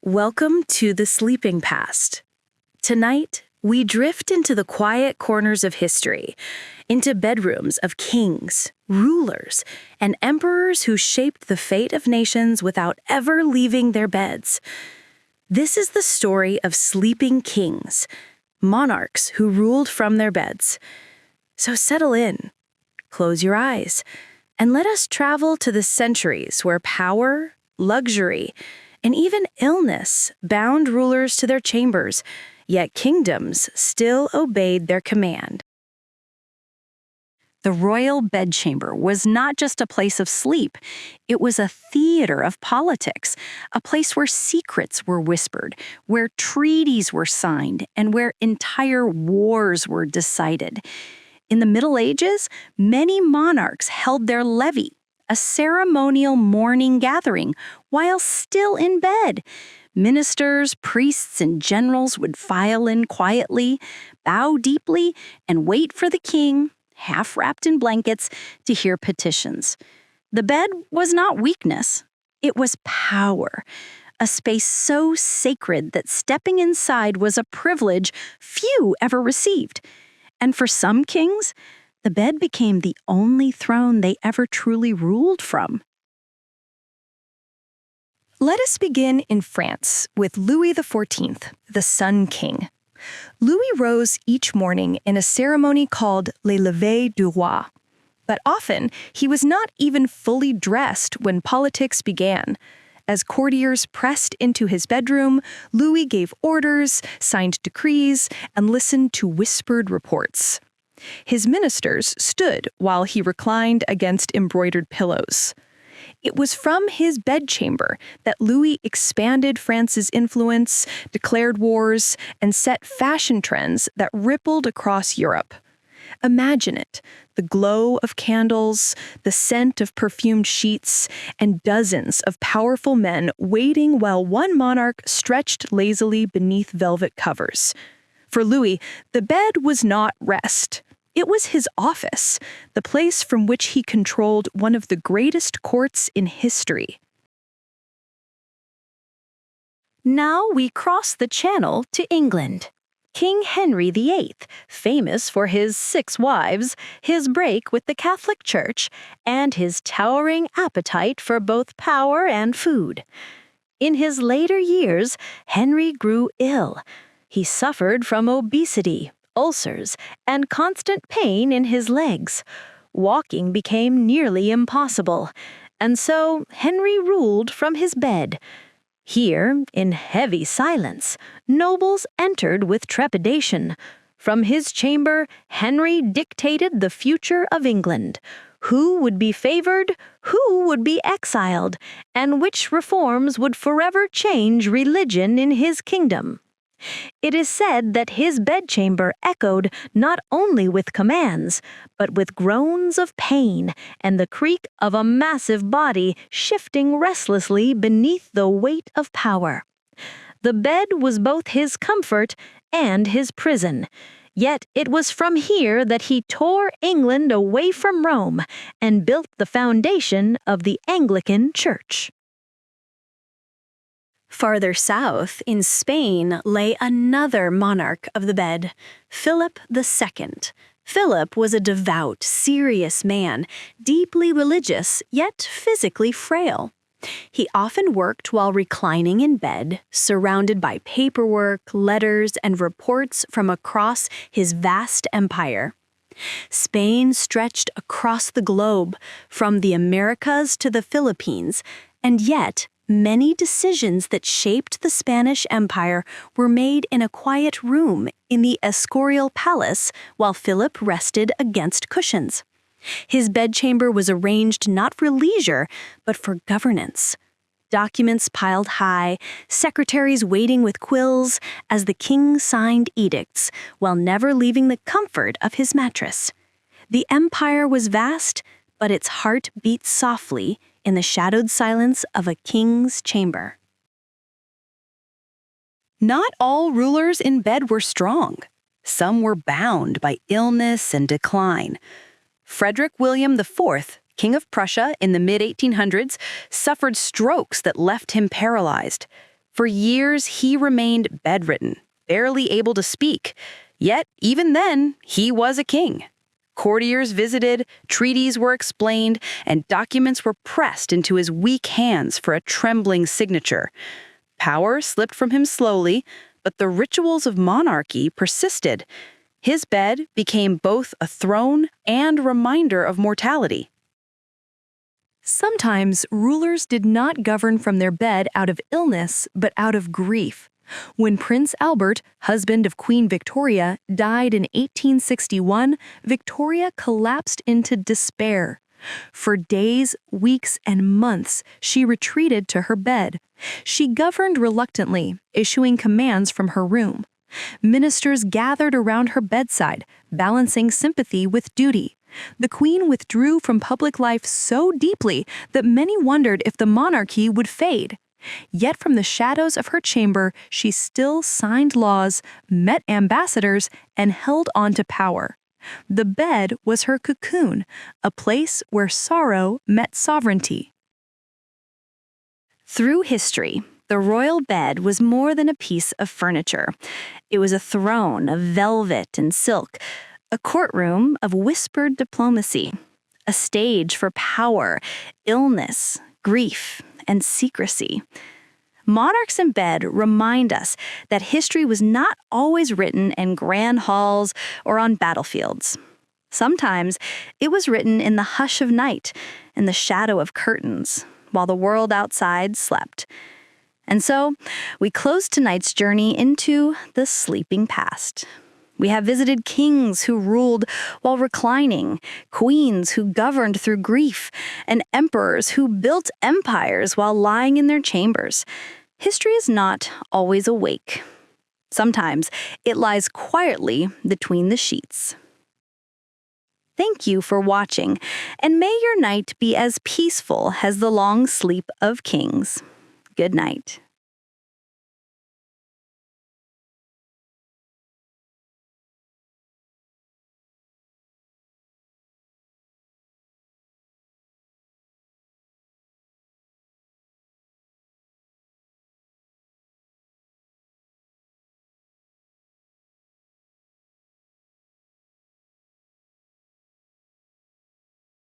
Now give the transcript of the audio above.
Welcome to the Sleeping Past. Tonight, we drift into the quiet corners of history, into bedrooms of kings, rulers, and emperors who shaped the fate of nations without ever leaving their beds. This is the story of sleeping kings, monarchs who ruled from their beds. So settle in, close your eyes, and let us travel to the centuries where power, luxury, and even illness bound rulers to their chambers, yet kingdoms still obeyed their command. The royal bedchamber was not just a place of sleep, it was a theater of politics, a place where secrets were whispered, where treaties were signed, and where entire wars were decided. In the Middle Ages, many monarchs held their levee, a ceremonial morning gathering, while still in bed. Ministers, priests, and generals would file in quietly, bow deeply, and wait for the king, half wrapped in blankets, to hear petitions. The bed was not weakness, it was power, a space so sacred that stepping inside was a privilege few ever received. And for some kings, the bed became the only throne they ever truly ruled from. Let us begin in France with Louis XIV, the Sun King. Louis rose each morning in a ceremony called Le Lever du Roi. But often, he was not even fully dressed when politics began. As courtiers pressed into his bedroom, Louis gave orders, signed decrees, and listened to whispered reports. His ministers stood while he reclined against embroidered pillows. It was from his bedchamber that Louis expanded France's influence, declared wars, and set fashion trends that rippled across Europe. Imagine it, the glow of candles, the scent of perfumed sheets, and dozens of powerful men waiting while one monarch stretched lazily beneath velvet covers. For Louis, the bed was not rest. It was his office, the place from which he controlled one of the greatest courts in history. Now we cross the Channel to England. King Henry VIII, famous for his 6 wives, his break with the Catholic Church, and his towering appetite for both power and food. In his later years, Henry grew ill. He suffered from obesity, ulcers, and constant pain in his legs. Walking became nearly impossible, and so Henry ruled from his bed. Here, in heavy silence, nobles entered with trepidation. From his chamber, Henry dictated the future of England. Who would be favored, who would be exiled, and which reforms would forever change religion in his kingdom. It is said that his bedchamber echoed not only with commands, but with groans of pain and the creak of a massive body shifting restlessly beneath the weight of power. The bed was both his comfort and his prison, yet it was from here that he tore England away from Rome and built the foundation of the Anglican Church. Farther south, in Spain, lay another monarch of the bed, Philip II. Philip was a devout, serious man, deeply religious, yet physically frail. He often worked while reclining in bed, surrounded by paperwork, letters, and reports from across his vast empire. Spain stretched across the globe, from the Americas to the Philippines, and yet many decisions that shaped the Spanish Empire were made in a quiet room in the Escorial Palace while Philip rested against cushions. His bedchamber was arranged not for leisure, but for governance. Documents piled high, secretaries waiting with quills as the king signed edicts while never leaving the comfort of his mattress. The empire was vast, but its heart beat softly in the shadowed silence of a king's chamber. Not all rulers in bed were strong. Some were bound by illness and decline. Frederick William IV, King of Prussia in the mid-1800s, suffered strokes that left him paralyzed. For years, he remained bedridden, barely able to speak. Yet, even then, he was a king. Courtiers visited, treaties were explained, and documents were pressed into his weak hands for a trembling signature. Power slipped from him slowly, but the rituals of monarchy persisted. His bed became both a throne and a reminder of mortality. Sometimes rulers did not govern from their bed out of illness, but out of grief. When Prince Albert, husband of Queen Victoria, died in 1861, Victoria collapsed into despair. For days, weeks, and months, she retreated to her bed. She governed reluctantly, issuing commands from her room. Ministers gathered around her bedside, balancing sympathy with duty. The queen withdrew from public life so deeply that many wondered if the monarchy would fade. Yet from the shadows of her chamber, she still signed laws, met ambassadors, and held on to power. The bed was her cocoon, a place where sorrow met sovereignty. Through history, the royal bed was more than a piece of furniture. It was a throne of velvet and silk, a courtroom of whispered diplomacy, a stage for power, illness, grief, and secrecy. Monarchs in bed remind us that history was not always written in grand halls or on battlefields. Sometimes it was written in the hush of night, in the shadow of curtains, while the world outside slept. And so, we close tonight's journey into the sleeping past. We have visited kings who ruled while reclining, queens who governed through grief, and emperors who built empires while lying in their chambers. History is not always awake. Sometimes it lies quietly between the sheets. Thank you for watching, and may your night be as peaceful as the long sleep of kings. Good night.